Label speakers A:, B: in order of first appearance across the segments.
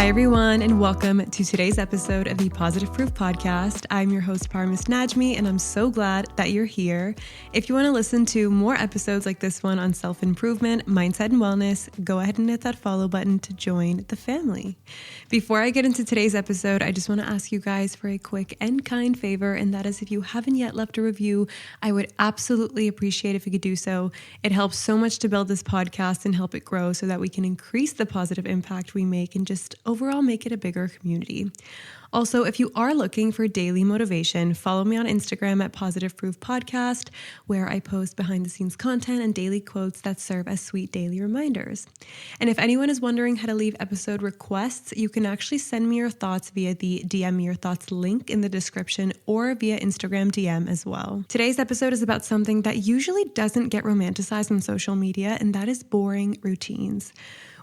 A: Hi, everyone, and welcome to today's episode of the Positive Proof Podcast. I'm your host, Parmis Najmi, and I'm so glad that you're here. If you want to listen to more episodes like this one on self-improvement, mindset, and wellness, go ahead and hit that follow button to join the family. Before I get into today's episode, I just want to ask you guys for a quick and kind favor, and that is if you haven't yet left a review, I would absolutely appreciate if you could do so. It helps so much to build this podcast and help it grow so that we can increase the positive impact we make and just overall make it a bigger community. Also, if you are looking for daily motivation, follow me on Instagram at Positive Proof Podcast, where I post behind the scenes content and daily quotes that serve as sweet daily reminders. And if anyone is wondering how to leave episode requests, you can actually send me your thoughts via the DM Me Your Thoughts link in the description or via Instagram DM as well. Today's episode is about something that usually doesn't get romanticized on social media, and that is boring routines.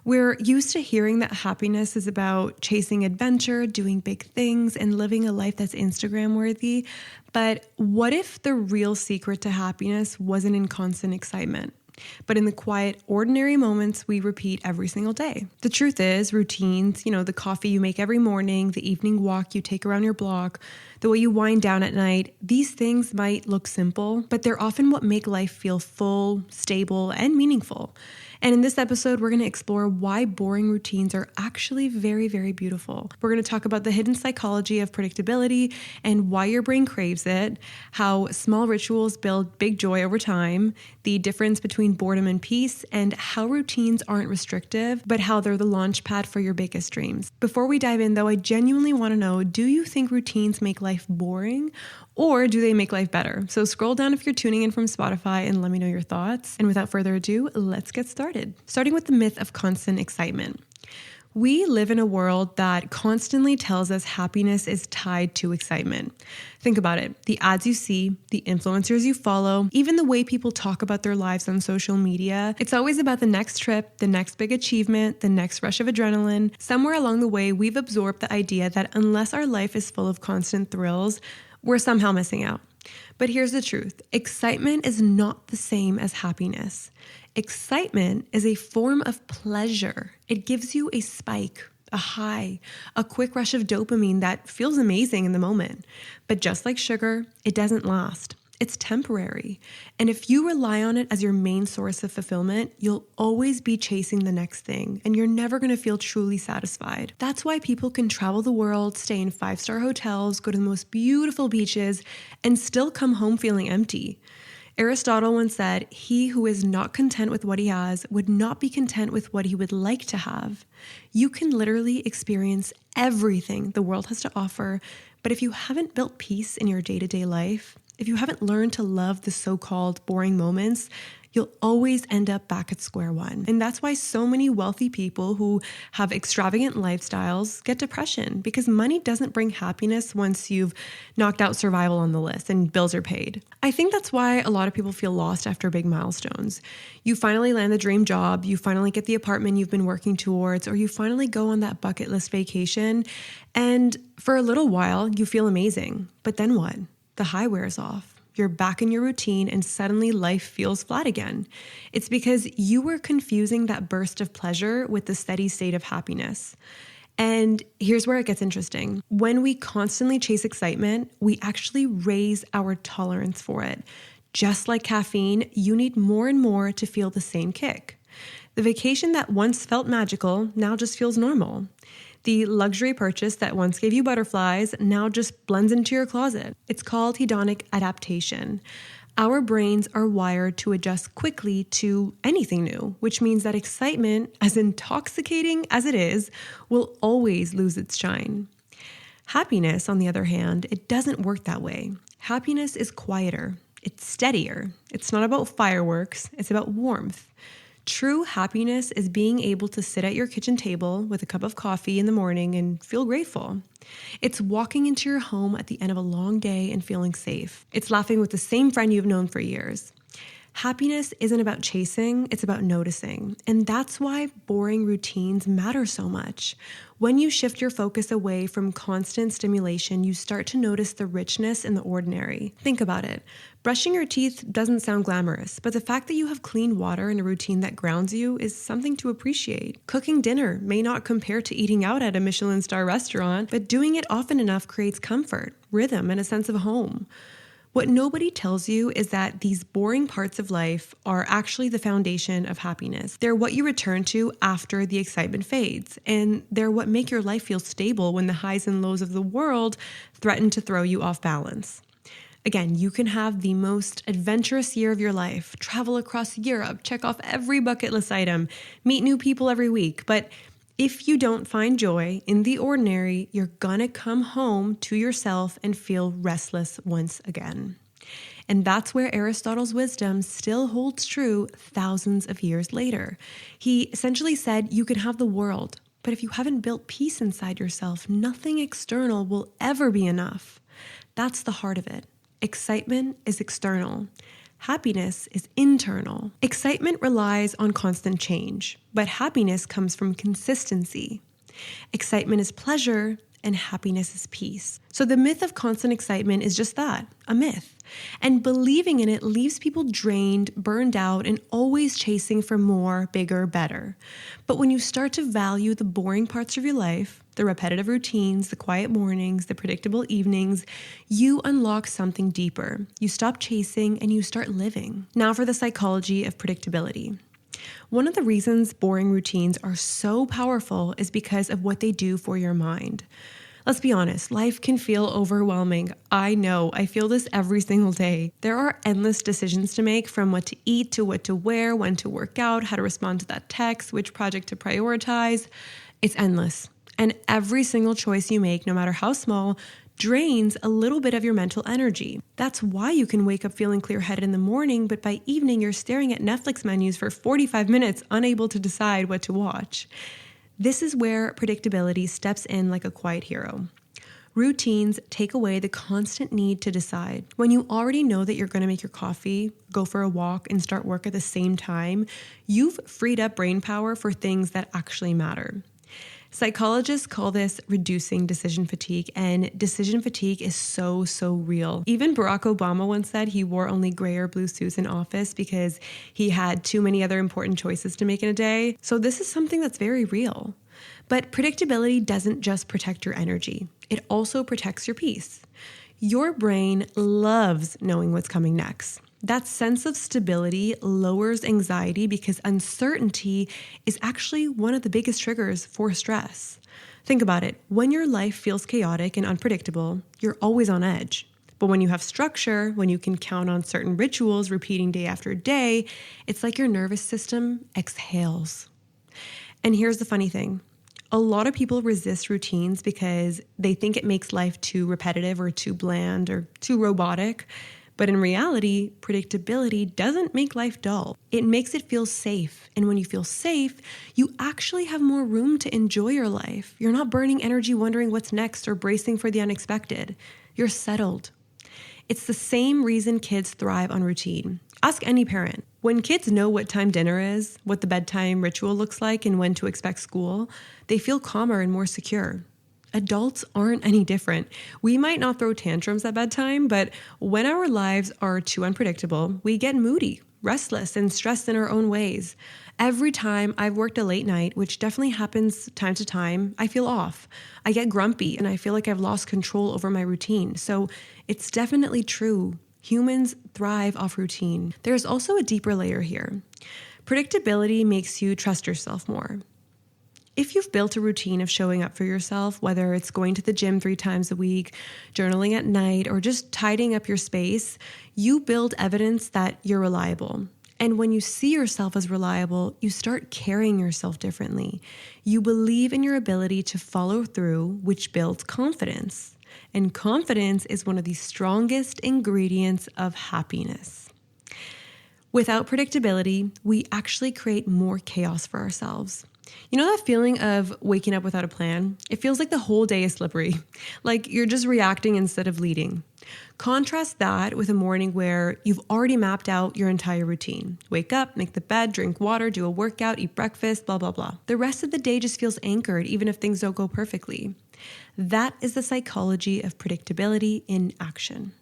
A: We're used to hearing that happiness is about chasing adventure, doing big things, and living a life that's Instagram worthy. But what if the real secret to happiness wasn't in constant excitement, but in the quiet, ordinary moments we repeat every single day? The truth is, routines, the coffee you make every morning, the evening walk you take around your block, the way you wind down at night, these things might look simple, but they're often what make life feel full, stable, and meaningful. And in this episode, we're going to explore why boring routines are actually very, very beautiful. We're going to talk about the hidden psychology of predictability and why your brain craves it, how small rituals build big joy over time, the difference between boredom and peace, and how routines aren't restrictive, but how they're the launch pad for your biggest dreams. Before we dive in, though, I genuinely want to know, do you think routines make life boring, or do they make life better? So scroll down if you're tuning in from Spotify and let me know your thoughts. And without further ado, let's get started. Starting with the myth of constant excitement. We live in a world that constantly tells us happiness is tied to excitement. Think about it. The ads you see, the influencers you follow, even the way people talk about their lives on social media, it's always about the next trip, the next big achievement, the next rush of adrenaline. Somewhere along the way, we've absorbed the idea that unless our life is full of constant thrills, we're somehow missing out. But here's the truth. Excitement is not the same as happiness. Excitement is a form of pleasure. It gives you a spike, a high, a quick rush of dopamine that feels amazing in the moment. But just like sugar, it doesn't last. It's temporary. And if you rely on it as your main source of fulfillment, you'll always be chasing the next thing, and you're never going to feel truly satisfied. That's why people can travel the world, stay in 5-star hotels, go to the most beautiful beaches, and still come home feeling empty. Aristotle once said, "He who is not content with what he has would not be content with what he would like to have." You can literally experience everything the world has to offer, but if you haven't built peace in your day-to-day life, if you haven't learned to love the so-called boring moments, you'll always end up back at square one. And that's why so many wealthy people who have extravagant lifestyles get depression, because money doesn't bring happiness once you've knocked out survival on the list and bills are paid. I think that's why a lot of people feel lost after big milestones. You finally land the dream job, you finally get the apartment you've been working towards, or you finally go on that bucket list vacation, and for a little while you feel amazing. But then what? The high wears off. You're back in your routine and suddenly life feels flat again. It's because you were confusing that burst of pleasure with the steady state of happiness. And here's where it gets interesting. When we constantly chase excitement, we actually raise our tolerance for it. Just like caffeine, you need more and more to feel the same kick. The vacation that once felt magical now just feels normal. The luxury purchase that once gave you butterflies now just blends into your closet. It's called hedonic adaptation. Our brains are wired to adjust quickly to anything new, which means that excitement, as intoxicating as it is, will always lose its shine. Happiness, on the other hand, it doesn't work that way. Happiness is quieter. It's steadier. It's not about fireworks. It's about warmth. True happiness is being able to sit at your kitchen table with a cup of coffee in the morning and feel grateful. It's walking into your home at the end of a long day and feeling safe. It's laughing with the same friend you've known for years. Happiness isn't about chasing, it's about noticing. And that's why boring routines matter so much. When you shift your focus away from constant stimulation, you start to notice the richness in the ordinary. Think about it. Brushing your teeth doesn't sound glamorous, but the fact that you have clean water and a routine that grounds you is something to appreciate. Cooking dinner may not compare to eating out at a Michelin star restaurant, but doing it often enough creates comfort, rhythm, and a sense of home. What nobody tells you is that these boring parts of life are actually the foundation of happiness. They're what you return to after the excitement fades, and they're what make your life feel stable when the highs and lows of the world threaten to throw you off balance. Again, you can have the most adventurous year of your life, travel across Europe, check off every bucket list item, meet new people every week, but if you don't find joy in the ordinary, you're gonna come home to yourself and feel restless once again. And that's where Aristotle's wisdom still holds true thousands of years later. He essentially said you can have the world, but if you haven't built peace inside yourself, nothing external will ever be enough. That's the heart of it. Excitement is external. Happiness is internal. Excitement relies on constant change, but happiness comes from consistency. Excitement is pleasure, and happiness is peace. So the myth of constant excitement is just that, a myth. And believing in it leaves people drained, burned out, and always chasing for more, bigger, better. But when you start to value the boring parts of your life, the repetitive routines, the quiet mornings, the predictable evenings, you unlock something deeper. You stop chasing and you start living. Now for the psychology of predictability. One of the reasons boring routines are so powerful is because of what they do for your mind. Let's be honest, life can feel overwhelming. I know, I feel this every single day. There are endless decisions to make, from what to eat to what to wear, when to work out, how to respond to that text, which project to prioritize. It's endless. And every single choice you make, no matter how small, drains a little bit of your mental energy. That's why you can wake up feeling clear-headed in the morning, but by evening you're staring at Netflix menus for 45 minutes, unable to decide what to watch. This is where predictability steps in like a quiet hero. Routines take away the constant need to decide. When you already know that you're going to make your coffee, go for a walk, and start work at the same time, you've freed up brain power for things that actually matter. Psychologists call this reducing decision fatigue, and decision fatigue is so real. Even Barack Obama once said he wore only gray or blue suits in office because he had too many other important choices to make in a day. So this is something that's very real. But predictability doesn't just protect your energy. It also protects your peace. Your brain loves knowing what's coming next. That sense of stability lowers anxiety because uncertainty is actually one of the biggest triggers for stress. Think about it. When your life feels chaotic and unpredictable, you're always on edge. But when you have structure, when you can count on certain rituals repeating day after day, it's like your nervous system exhales. And here's the funny thing. A lot of people resist routines because they think it makes life too repetitive or too bland or too robotic. But in reality, predictability doesn't make life dull. It makes it feel safe. And when you feel safe, you actually have more room to enjoy your life. You're not burning energy wondering what's next or bracing for the unexpected. You're settled. It's the same reason kids thrive on routine. Ask any parent. When kids know what time dinner is, what the bedtime ritual looks like, and when to expect school, they feel calmer and more secure. Adults aren't any different. We might not throw tantrums at bedtime, but when our lives are too unpredictable, we get moody, restless, and stressed in our own ways. Every time I've worked a late night, which definitely happens time to time, I feel off. I get grumpy and I feel like I've lost control over my routine. So it's definitely true. Humans thrive off routine. There's also a deeper layer here. Predictability makes you trust yourself more. If you've built a routine of showing up for yourself, whether it's going to the gym 3 times a week, journaling at night, or just tidying up your space, you build evidence that you're reliable. And when you see yourself as reliable, you start carrying yourself differently. You believe in your ability to follow through, which builds confidence. And confidence is one of the strongest ingredients of happiness. Without predictability, we actually create more chaos for ourselves. You know that feeling of waking up without a plan? It feels like the whole day is slippery, like you're just reacting instead of leading. Contrast that with a morning where you've already mapped out your entire routine. Wake up, make the bed, drink water, do a workout, eat breakfast, blah, blah, blah. The rest of the day just feels anchored, even if things don't go perfectly. That is the psychology of predictability in action.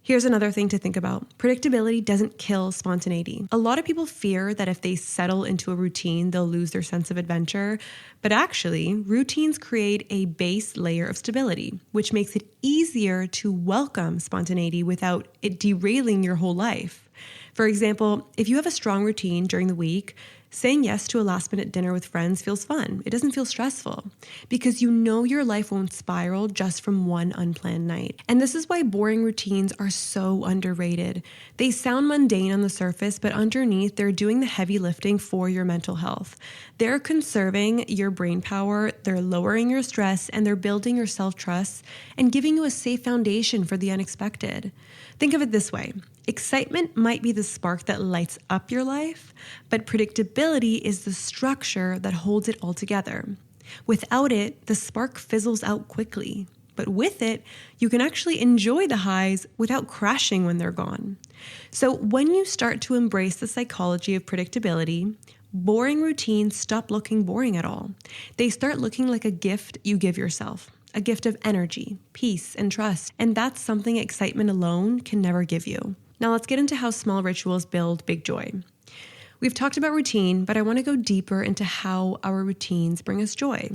A: Here's another thing to think about. Predictability doesn't kill spontaneity. A lot of people fear that if they settle into a routine, they'll lose their sense of adventure. But actually, routines create a base layer of stability, which makes it easier to welcome spontaneity without it derailing your whole life. For example, if you have a strong routine during the week, saying yes to a last-minute dinner with friends feels fun. It doesn't feel stressful because you know your life won't spiral just from one unplanned night. And this is why boring routines are so underrated. They sound mundane on the surface, but underneath, they're doing the heavy lifting for your mental health. They're conserving your brain power, they're lowering your stress, and they're building your self-trust and giving you a safe foundation for the unexpected. Think of it this way. Excitement might be the spark that lights up your life, but predictability is the structure that holds it all together. Without it, the spark fizzles out quickly. But with it, you can actually enjoy the highs without crashing when they're gone. So when you start to embrace the psychology of predictability, boring routines stop looking boring at all. They start looking like a gift you give yourself. A gift of energy, peace, and trust. And that's something excitement alone can never give you. Now let's get into how small rituals build big joy. We've talked about routine, but I want to go deeper into how our routines bring us joy.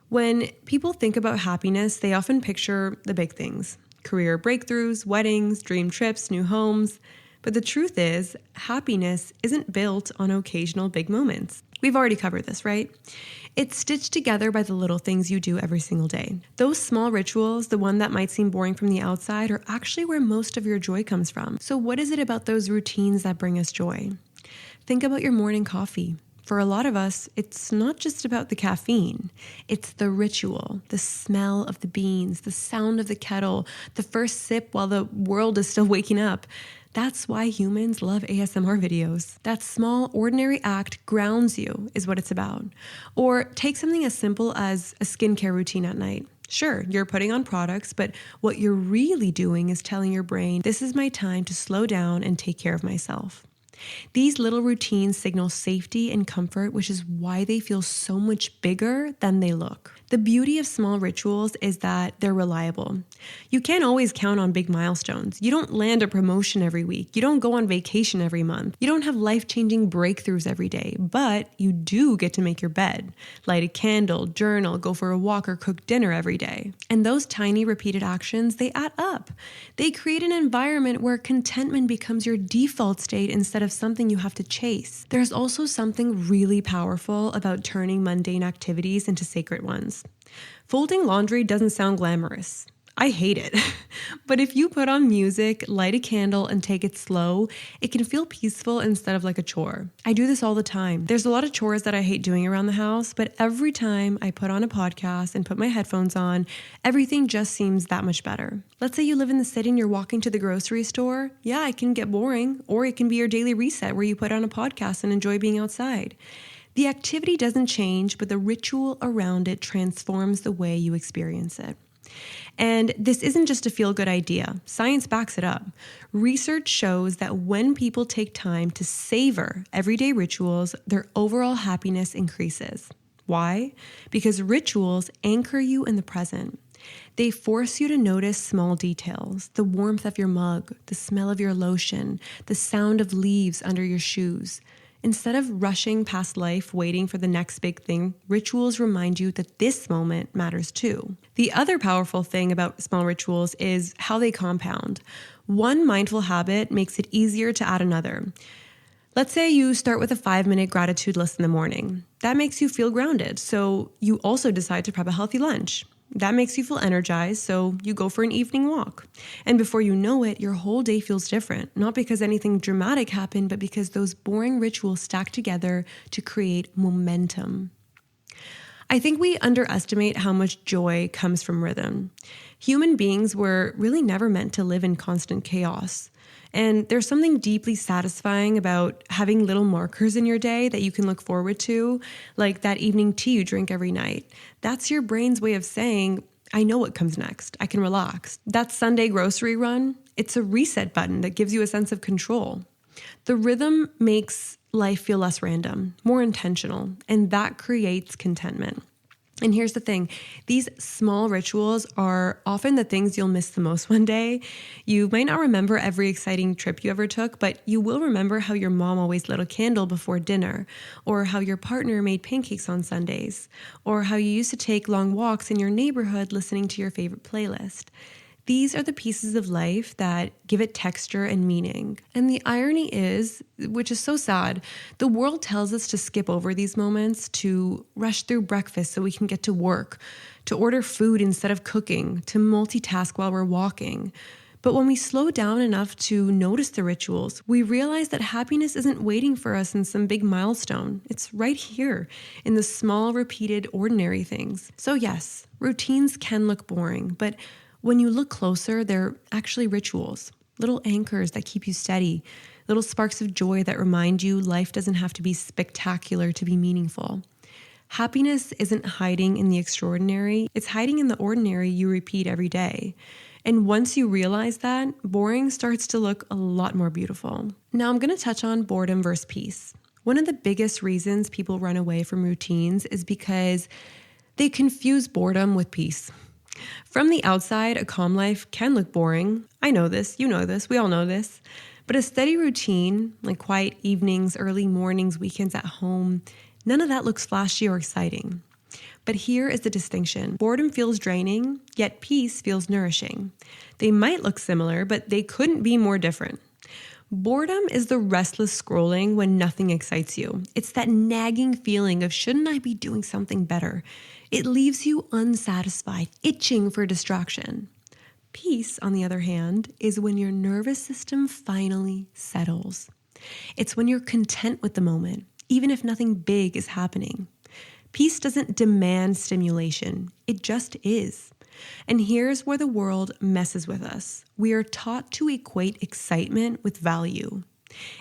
A: When people think about happiness, they often picture the big things: career breakthroughs, weddings, dream trips, new homes. But the truth is, happiness isn't built on occasional big moments. We've already covered this, right? It's stitched together by the little things you do every single day. Those small rituals, the one that might seem boring from the outside, are actually where most of your joy comes from. So what is it about those routines that bring us joy? Think about your morning coffee. For a lot of us, it's not just about the caffeine. It's the ritual, the smell of the beans, the sound of the kettle, the first sip while the world is still waking up. That's why humans love ASMR videos. That small, ordinary act grounds you, is what it's about. Or take something as simple as a skincare routine at night. Sure, you're putting on products, but what you're really doing is telling your brain, this is my time to slow down and take care of myself. These little routines signal safety and comfort, which is why they feel so much bigger than they look. The beauty of small rituals is that they're reliable. You can't always count on big milestones. You don't land a promotion every week. You don't go on vacation every month. You don't have life-changing breakthroughs every day, but you do get to make your bed, light a candle, journal, go for a walk, or cook dinner every day. And those tiny repeated actions, they add up. They create an environment where contentment becomes your default state instead of something you have to chase. There's also something really powerful about turning mundane activities into sacred ones. Folding laundry doesn't sound glamorous. I hate it. But if you put on music, light a candle, and take it slow, it can feel peaceful instead of like a chore. I do this all the time. There's a lot of chores that I hate doing around the house, but every time I put on a podcast and put my headphones on, everything just seems that much better. Let's say you live in the city and you're walking to the grocery store. Yeah, it can get boring, or it can be your daily reset where you put on a podcast and enjoy being outside. The activity doesn't change, but the ritual around it transforms the way you experience it. And this isn't just a feel-good idea. Science backs it up. Research shows that when people take time to savor everyday rituals, their overall happiness increases. Why? Because rituals anchor you in the present. They force you to notice small details: the warmth of your mug, the smell of your lotion, the sound of leaves under your shoes. Instead of rushing past life waiting for the next big thing, rituals remind you that this moment matters too. The other powerful thing about small rituals is how they compound. One mindful habit makes it easier to add another. Let's say you start with a 5-minute gratitude list in the morning. That makes you feel grounded, so you also decide to prep a healthy lunch. That makes you feel energized, so you go for an evening walk. And before you know it, your whole day feels different, not because anything dramatic happened, but because those boring rituals stack together to create momentum. I think we underestimate how much joy comes from rhythm. Human beings were really never meant to live in constant chaos. And there's something deeply satisfying about having little markers in your day that you can look forward to, like that evening tea you drink every night. That's your brain's way of saying, I know what comes next. I can relax. That Sunday grocery run, it's a reset button that gives you a sense of control. The rhythm makes life feel less random, more intentional, and that creates contentment. And here's the thing, these small rituals are often the things you'll miss the most one day. You might not remember every exciting trip you ever took, but you will remember how your mom always lit a candle before dinner, or how your partner made pancakes on Sundays, or how you used to take long walks in your neighborhood listening to your favorite playlist. These are the pieces of life that give it texture and meaning. And the irony is, which is so sad, the world tells us to skip over these moments, to rush through breakfast so we can get to work, to order food instead of cooking, to multitask while we're walking. But when we slow down enough to notice the rituals, we realize that happiness isn't waiting for us in some big milestone. It's right here in the small, repeated, ordinary things. So yes, routines can look boring, but when you look closer, they're actually rituals, little anchors that keep you steady, little sparks of joy that remind you life doesn't have to be spectacular to be meaningful. Happiness isn't hiding in the extraordinary, it's hiding in the ordinary you repeat every day. And once you realize that, boring starts to look a lot more beautiful. Now I'm going to touch on boredom versus peace. One of the biggest reasons people run away from routines is because they confuse boredom with peace. From the outside, a calm life can look boring. I know this, you know this, we all know this. But a steady routine, like quiet evenings, early mornings, weekends at home, none of that looks flashy or exciting. But here is the distinction. Boredom feels draining, yet peace feels nourishing. They might look similar, but they couldn't be more different. Boredom is the restless scrolling when nothing excites you. It's that nagging feeling of shouldn't I be doing something better? It leaves you unsatisfied, itching for distraction. Peace, on the other hand, is when your nervous system finally settles. It's when you're content with the moment, even if nothing big is happening. Peace doesn't demand stimulation, it just is. And here's where the world messes with us. We are taught to equate excitement with value.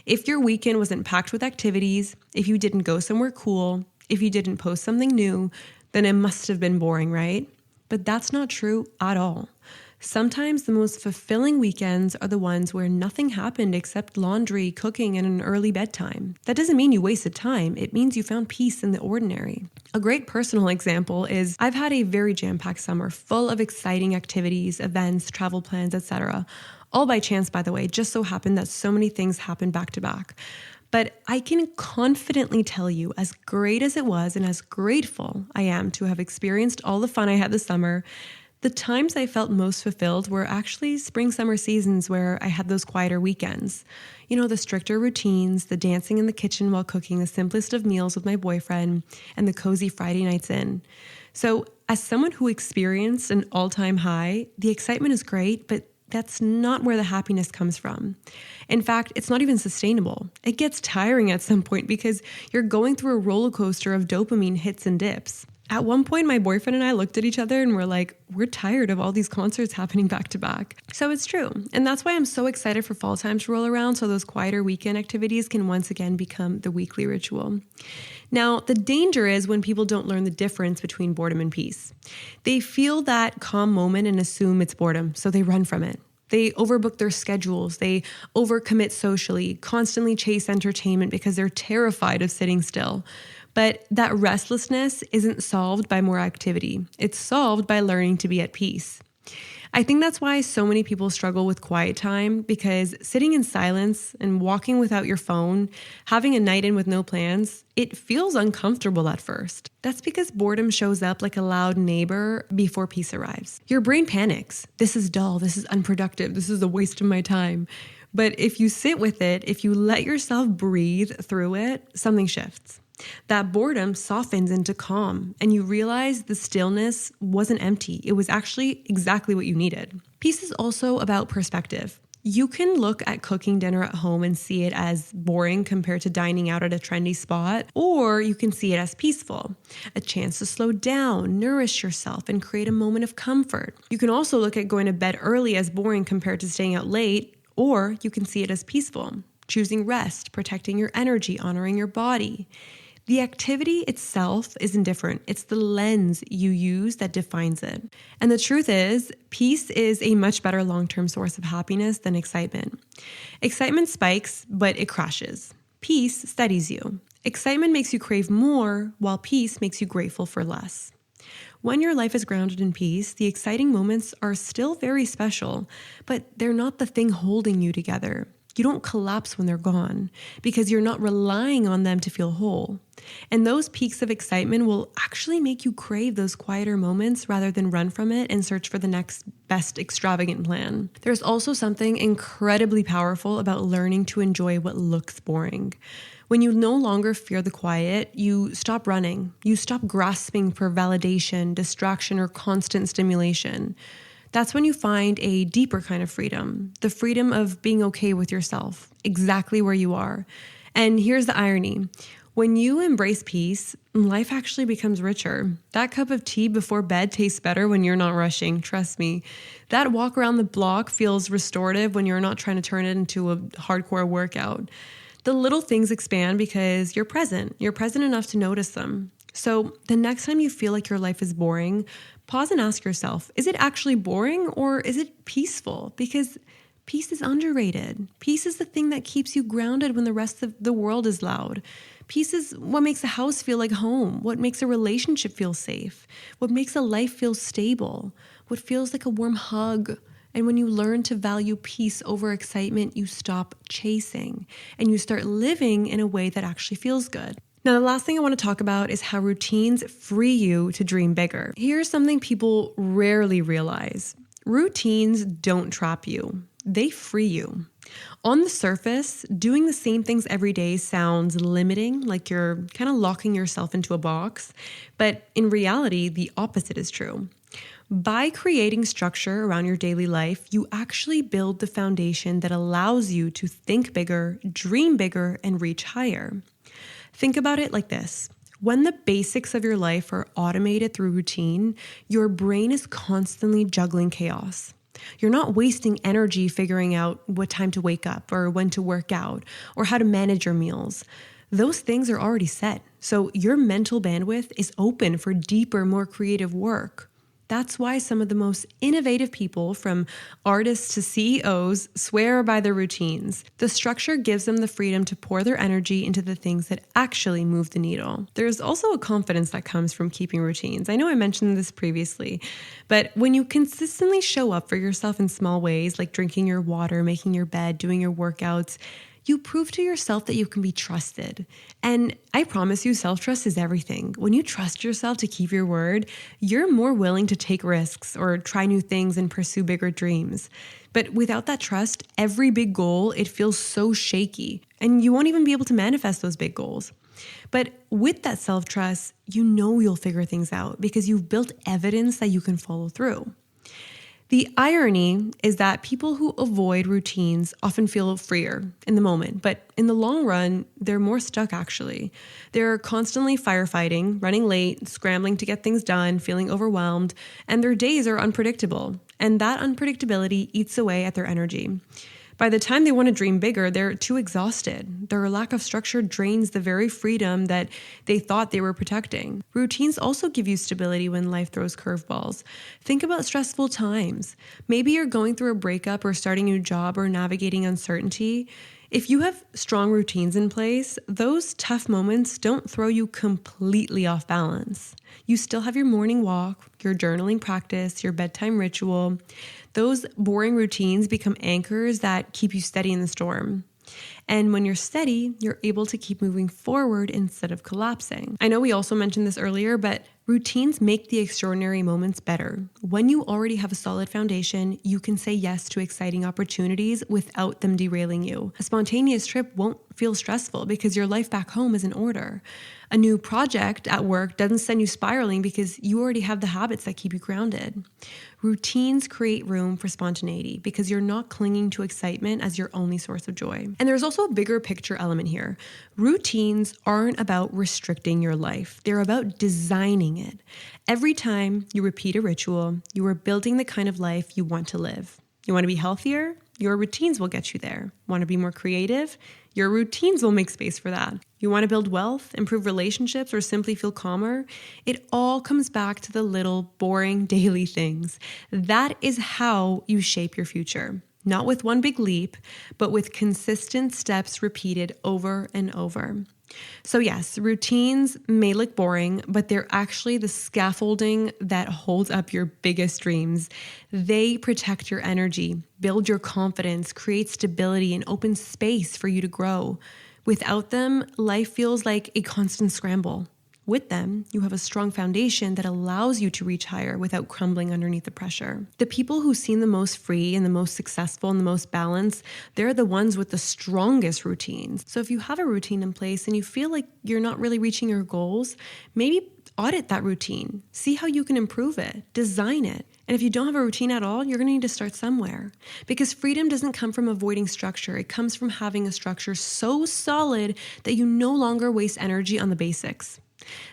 A: If your weekend wasn't packed with activities, if you didn't go somewhere cool, if you didn't post something new, then it must have been boring, right? But that's not true at all. Sometimes the most fulfilling weekends are the ones where nothing happened except laundry, cooking, and an early bedtime. That doesn't mean you wasted time. It means you found peace in the ordinary. A great personal example is I've had a very jam-packed summer full of exciting activities, events, travel plans, etc. All by chance, by the way, just so happened that so many things happened back to back. But I can confidently tell you, as great as it was and as grateful I am to have experienced all the fun I had this summer, the times I felt most fulfilled were actually spring-summer seasons where I had those quieter weekends. You know, the stricter routines, the dancing in the kitchen while cooking the simplest of meals with my boyfriend, and the cozy Friday nights in. So as someone who experienced an all-time high, the excitement is great, but that's not where the happiness comes from. In fact, it's not even sustainable. It gets tiring at some point because you're going through a roller coaster of dopamine hits and dips. At one point, my boyfriend and I looked at each other and were like, we're tired of all these concerts happening back to back. So it's true. And that's why I'm so excited for fall time to roll around so those quieter weekend activities can once again become the weekly ritual. Now, the danger is when people don't learn the difference between boredom and peace. They feel that calm moment and assume it's boredom, so they run from it. They overbook their schedules, they overcommit socially, constantly chase entertainment because they're terrified of sitting still. But that restlessness isn't solved by more activity. It's solved by learning to be at peace. I think that's why so many people struggle with quiet time, because sitting in silence and walking without your phone, having a night in with no plans, it feels uncomfortable at first. That's because boredom shows up like a loud neighbor before peace arrives. Your brain panics. This is dull. This is unproductive. This is a waste of my time. But if you sit with it, if you let yourself breathe through it, something shifts. That boredom softens into calm, and you realize the stillness wasn't empty. It was actually exactly what you needed. Peace is also about perspective. You can look at cooking dinner at home and see it as boring compared to dining out at a trendy spot, or you can see it as peaceful, a chance to slow down, nourish yourself, and create a moment of comfort. You can also look at going to bed early as boring compared to staying out late, or you can see it as peaceful, choosing rest, protecting your energy, honoring your body. The activity itself isn't different. It's the lens you use that defines it. And the truth is, peace is a much better long-term source of happiness than excitement. Excitement spikes, but it crashes. Peace steadies you. Excitement makes you crave more, while peace makes you grateful for less. When your life is grounded in peace, the exciting moments are still very special, but they're not the thing holding you together. You don't collapse when they're gone because you're not relying on them to feel whole. And those peaks of excitement will actually make you crave those quieter moments rather than run from it and search for the next best extravagant plan. There's also something incredibly powerful about learning to enjoy what looks boring. When you no longer fear the quiet, you stop running. You stop grasping for validation, distraction, or constant stimulation. That's when you find a deeper kind of freedom, the freedom of being okay with yourself, exactly where you are. And here's the irony. When you embrace peace, life actually becomes richer. That cup of tea before bed tastes better when you're not rushing, trust me. That walk around the block feels restorative when you're not trying to turn it into a hardcore workout. The little things expand because you're present. You're present enough to notice them. So the next time you feel like your life is boring, pause and ask yourself, is it actually boring or is it peaceful? Because peace is underrated. Peace is the thing that keeps you grounded when the rest of the world is loud. Peace is what makes a house feel like home, what makes a relationship feel safe, what makes a life feel stable, what feels like a warm hug. And when you learn to value peace over excitement, you stop chasing and you start living in a way that actually feels good. Now, the last thing I want to talk about is how routines free you to dream bigger. Here's something people rarely realize. Routines don't trap you. They free you. On the surface, doing the same things every day sounds limiting, like you're kind of locking yourself into a box. But in reality, the opposite is true. By creating structure around your daily life, you actually build the foundation that allows you to think bigger, dream bigger, and reach higher. Think about it like this. When the basics of your life are automated through routine, your brain is constantly juggling chaos. You're not wasting energy figuring out what time to wake up or when to work out or how to manage your meals. Those things are already set, so your mental bandwidth is open for deeper, more creative work. That's why some of the most innovative people, from artists to CEOs, swear by their routines. The structure gives them the freedom to pour their energy into the things that actually move the needle. There's also a confidence that comes from keeping routines. I know I mentioned this previously, but when you consistently show up for yourself in small ways, like drinking your water, making your bed, doing your workouts, you prove to yourself that you can be trusted. And I promise you, self-trust is everything. When you trust yourself to keep your word, you're more willing to take risks or try new things and pursue bigger dreams. But without that trust, every big goal, it feels so shaky, and you won't even be able to manifest those big goals. But with that self-trust, you know you'll figure things out because you've built evidence that you can follow through. The irony is that people who avoid routines often feel freer in the moment, but in the long run, they're more stuck actually. They're constantly firefighting, running late, scrambling to get things done, feeling overwhelmed, and their days are unpredictable. And that unpredictability eats away at their energy. By the time they want to dream bigger, they're too exhausted. Their lack of structure drains the very freedom that they thought they were protecting. Routines also give you stability when life throws curveballs. Think about stressful times. Maybe you're going through a breakup or starting a new job or navigating uncertainty. If you have strong routines in place, those tough moments don't throw you completely off balance. You still have your morning walk, your journaling practice, your bedtime ritual. Those boring routines become anchors that keep you steady in the storm. And when you're steady, you're able to keep moving forward instead of collapsing. I know we also mentioned this earlier, but routines make the extraordinary moments better. When you already have a solid foundation, you can say yes to exciting opportunities without them derailing you. A spontaneous trip won't feel stressful because your life back home is in order. A new project at work doesn't send you spiraling because you already have the habits that keep you grounded. Routines create room for spontaneity because you're not clinging to excitement as your only source of joy. And there's also a bigger picture element here. Routines aren't about restricting your life. They're about designing it. Every time you repeat a ritual, you are building the kind of life you want to live. You want to be healthier? Your routines will get you there. Want to be more creative? Your routines will make space for that. You want to build wealth, improve relationships, or simply feel calmer? It all comes back to the little boring daily things. That is how you shape your future. Not with one big leap, but with consistent steps repeated over and over. So yes, routines may look boring, but they're actually the scaffolding that holds up your biggest dreams. They protect your energy, build your confidence, create stability, and open space for you to grow. Without them, life feels like a constant scramble. With them, you have a strong foundation that allows you to reach higher without crumbling underneath the pressure. The people who seem the most free and the most successful and the most balanced, they're the ones with the strongest routines. So if you have a routine in place and you feel like you're not really reaching your goals, maybe audit that routine. See how you can improve it. Design it. And if you don't have a routine at all, you're going to need to start somewhere. Because freedom doesn't come from avoiding structure. It comes from having a structure so solid that you no longer waste energy on the basics.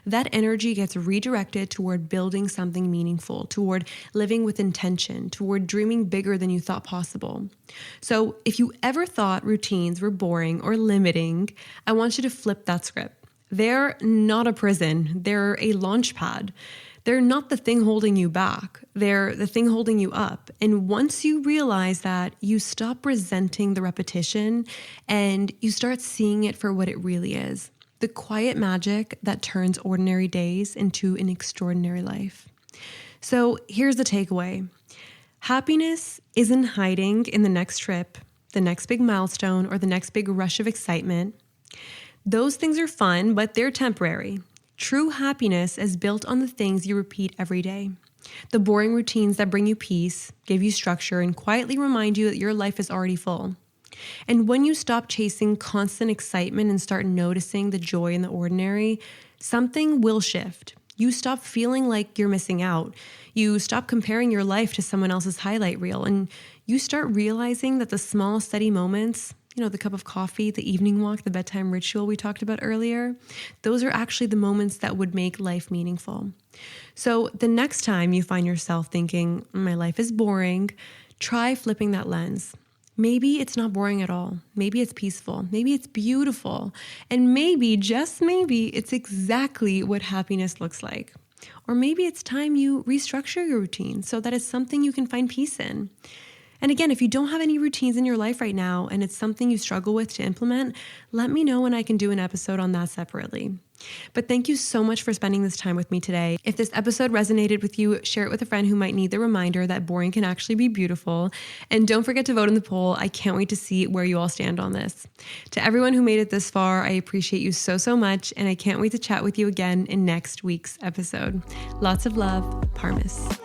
A: That energy gets redirected toward building something meaningful, toward living with intention, toward dreaming bigger than you thought possible. So if you ever thought routines were boring or limiting, I want you to flip that script. They're not a prison. They're a launch pad. They're not the thing holding you back. They're the thing holding you up. And once you realize that, you stop resenting the repetition and you start seeing it for what it really is. The quiet magic that turns ordinary days into an extraordinary life. So here's the takeaway. Happiness isn't hiding in the next trip, the next big milestone, or the next big rush of excitement. Those things are fun, but they're temporary. True happiness is built on the things you repeat every day. The boring routines that bring you peace, give you structure, and quietly remind you that your life is already full. And when you stop chasing constant excitement and start noticing the joy in the ordinary, something will shift. You stop feeling like you're missing out. You stop comparing your life to someone else's highlight reel, and you start realizing that the small, steady moments, the cup of coffee, the evening walk, the bedtime ritual we talked about earlier, those are actually the moments that would make life meaningful. So the next time you find yourself thinking, my life is boring, try flipping that lens. Maybe it's not boring at all. Maybe it's peaceful. Maybe it's beautiful. And maybe, just maybe, it's exactly what happiness looks like. Or maybe it's time you restructure your routine so that it's something you can find peace in. And again, if you don't have any routines in your life right now and it's something you struggle with to implement, let me know and I can do an episode on that separately. But thank you so much for spending this time with me today. If this episode resonated with you, share it with a friend who might need the reminder that boring can actually be beautiful. And don't forget to vote in the poll. I can't wait to see where you all stand on this. To everyone who made it this far, I appreciate you so much. And I can't wait to chat with you again in next week's episode. Lots of love, Parmis.